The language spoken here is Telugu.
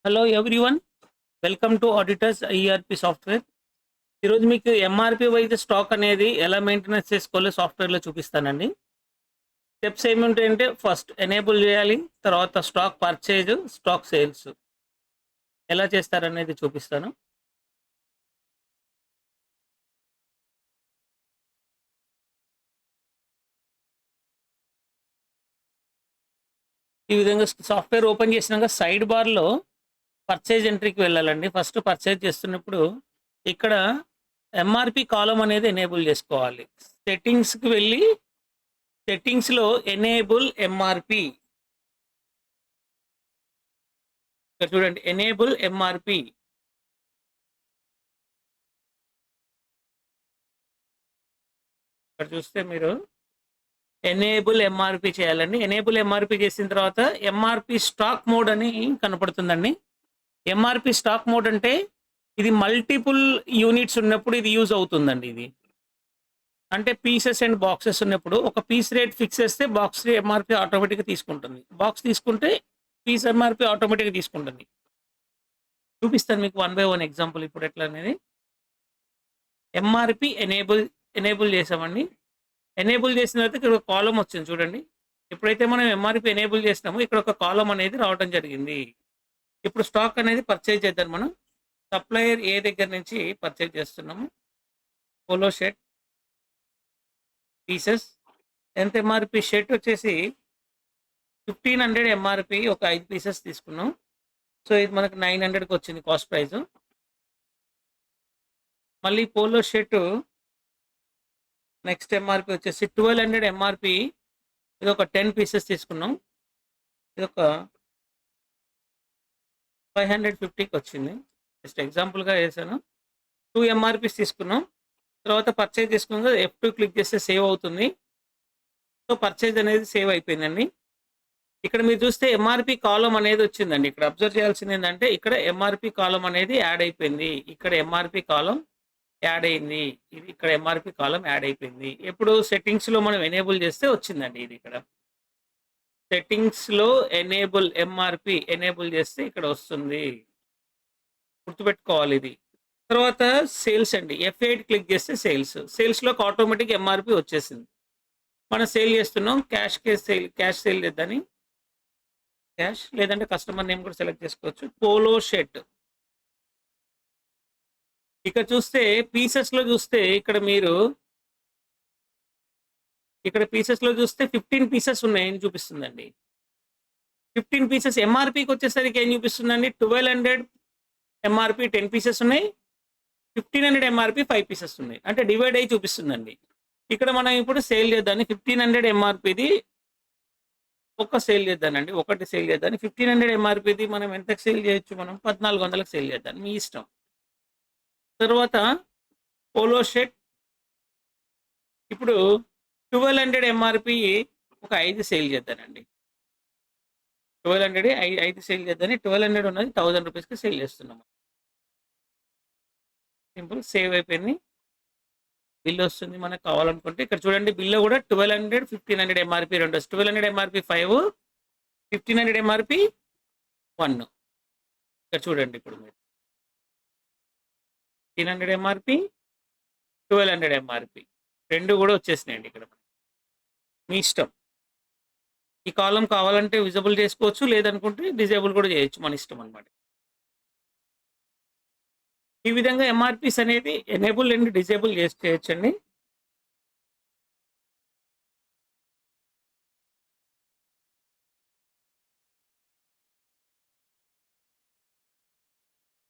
Hello everyone, welcome to auditors ERP software. ఈరోజు మీకు ఎంఆర్పి వైజ్ స్టాక్ అనేది ఎలా మెయింటెనెన్స్ చేసుకోవాలో సాఫ్ట్వేర్లో చూపిస్తానండి. స్టెప్స్ ఏముంటాయంటే ఫస్ట్ ఎనేబుల్ చేయాలి, తర్వాత స్టాక్ పర్చేజ్, స్టాక్ సేల్స్ ఎలా చేస్తారనేది చూపిస్తాను. ఈ విధంగా సాఫ్ట్వేర్ ఓపెన్ చేసినాక సైడ్ బార్లో పర్చేజ్ ఎంట్రీకి వెళ్ళాలండి. ఫస్ట్ పర్చేజ్ చేస్తున్నప్పుడు ఇక్కడ ఎంఆర్పి కాలం అనేది ఎనేబుల్ చేసుకోవాలి. సెట్టింగ్స్కి వెళ్ళి సెట్టింగ్స్లో ఎనేబుల్ ఎంఆర్పి, ఇక్కడ చూడండి ఎనేబుల్ ఎంఆర్పి. ఇక్కడ చూస్తే మీరు ఎనేబుల్ ఎంఆర్పి చేయాలండి. ఎనేబుల్ ఎంఆర్పి చేసిన తర్వాత ఎంఆర్పి స్టాక్ మోడ్ అని కనపడుతుందండి. ఎంఆర్పి స్టాక్ మోడ్ అంటే ఇది మల్టిపుల్ యూనిట్స్ ఉన్నప్పుడు ఇది యూజ్ అవుతుందండి. ఇది అంటే పీసెస్ అండ్ బాక్సెస్ ఉన్నప్పుడు ఒక పీస్ రేట్ ఫిక్స్ చేస్తే బాక్స్ ఎంఆర్పి ఆటోమేటిక్గా తీసుకుంటుంది. బాక్స్ తీసుకుంటే పీస్ ఎంఆర్పి ఆటోమేటిక్గా తీసుకుంటుంది. చూపిస్తాను మీకు 1 by 1 ఎగ్జాంపుల్ ఇప్పుడు ఎట్లా అనేది. ఎంఆర్పి ఎనేబుల్ చేసామండి. ఎనేబుల్ చేసిన తర్వాత ఇక్కడ ఒక కాలం వచ్చింది చూడండి. ఎప్పుడైతే మనం ఎంఆర్పి ఎనేబుల్ చేసినామో ఇక్కడ ఒక కాలం అనేది రావడం జరిగింది. ఇప్పుడు స్టాక్ అనేది పర్చేజ్ చేద్దాం. మనం సప్లయర్ ఏ దగ్గర నుంచి పర్చేజ్ చేస్తున్నాము. పోలో షర్ట్ పీసెస్ ఎంత ఎంఆర్పి, షర్ట్ వచ్చేసి 1500 ఎంఆర్పి, ఒక 5 పీసెస్ తీసుకున్నాం. సో ఇది మనకు 900కి వచ్చింది కాస్ట్ ప్రైస్. మళ్ళీ పోలో షర్ట్ నెక్స్ట్ ఎంఆర్పి వచ్చేసి 1200 ఎంఆర్పి, ఇది ఒక 10 పీసెస్ తీసుకున్నాం. ఇది ఒక 550కి వచ్చింది. జస్ట్ ఎగ్జాంపుల్గా వేసాను. 2 ఎంఆర్పీస్ తీసుకున్నాం. తర్వాత పర్చేజ్ తీసుకున్నాం. F2 క్లిక్ చేస్తే సేవ్ అవుతుంది. సో పర్చేజ్ అనేది సేవ్ అయిపోయిందండి. ఇక్కడ మీరు చూస్తే ఎంఆర్పి కాలం అనేది వచ్చిందండి. ఇక్కడ అబ్జర్వ్ చేయాల్సింది ఏంటంటే ఇక్కడ ఎంఆర్పి కాలం అనేది యాడ్ అయిపోయింది. ఇక్కడ ఎంఆర్పి కాలం యాడ్ అయింది. ఇది ఇక్కడ ఎంఆర్పి కాలం యాడ్ అయిపోయింది. ఎప్పుడు సెట్టింగ్స్లో మనం ఎనేబుల్ చేస్తే వచ్చిందండి. ఇది ఇక్కడ సెట్టింగ్స్లో ఎనేబుల్ ఎంఆర్పి ఎనేబుల్ చేస్తే ఇక్కడ వస్తుంది. గుర్తుపెట్టుకోవాలి ఇది. తర్వాత సేల్స్ అండి. F8 క్లిక్ చేస్తే సేల్స్లోకి ఆటోమేటిక్ ఎంఆర్పి వచ్చేసింది. మనం సేల్ చేస్తున్నాం. క్యాష్ సేల్ చేద్దని, క్యాష్ లేదంటే కస్టమర్ నేమ్ కూడా సెలెక్ట్ చేసుకోవచ్చు. Polo shirt. ఇక్కడ చూస్తే పీసెస్లో చూస్తే ఇక్కడ మీరు ఇక్కడ పీసెస్లో చూస్తే 15 పీసెస్ ఉన్నాయని చూపిస్తుందండి. 15 పీసెస్ ఎంఆర్పికి వచ్చేసరికి ఏం చూపిస్తుందండి. 1200 ఎంఆర్పి 10 పీసెస్ ఉన్నాయి. 1500 ఎంఆర్పి 5 పీసెస్ ఉన్నాయి. అంటే డివైడ్ అయ్యి చూపిస్తుందండి. ఇక్కడ మనం ఇప్పుడు సేల్ చేద్దాన్ని. 1500 ఎంఆర్పిది ఒక సేల్ చేద్దానండి. ఒకటి సేల్ చేద్దాన్ని. 1500 ఎంఆర్పిది మనం ఎంతకు సేల్ చేయొచ్చు. మనం 1400కి సేల్ చేద్దాం, మీ ఇష్టం. తర్వాత పోలో షర్ట్ ఇప్పుడు 1200 ఎంఆర్పి ఒక 5 సేల్ చేద్దానండి. 1200 5 సేల్ చేద్దాన్ని. 1200 ఉన్నది 1000 రూపీస్కి సేల్ చేస్తున్నాము. సింపుల్, సేవ్ అయిపోయింది. బిల్ వస్తుంది మనకు కావాలనుకుంటే. ఇక్కడ చూడండి బిల్లు కూడా 1200 1500 ఎంఆర్పి రెండు. 1200 ఎంఆర్పి 5, 1500 ఎంఆర్పి 1. ఇక్కడ చూడండి ఇప్పుడు మీరు 1500 ఎంఆర్పి 1200 ఎంఆర్పి రెండు కూడా వచ్చేసినాయండి. ఇక్కడ మీ ఇష్టం. ఈ కాలం కావాలంటే విజిబుల్ చేసుకోవచ్చు, లేదనుకుంటే డిజేబుల్ కూడా చేయొచ్చు, మన ఇష్టం అనమాట. ఈ విధంగా ఎంఆర్పీస్ అనేది ఎనేబుల్ అండ్ డిజేబుల్ చేయొచ్చండి.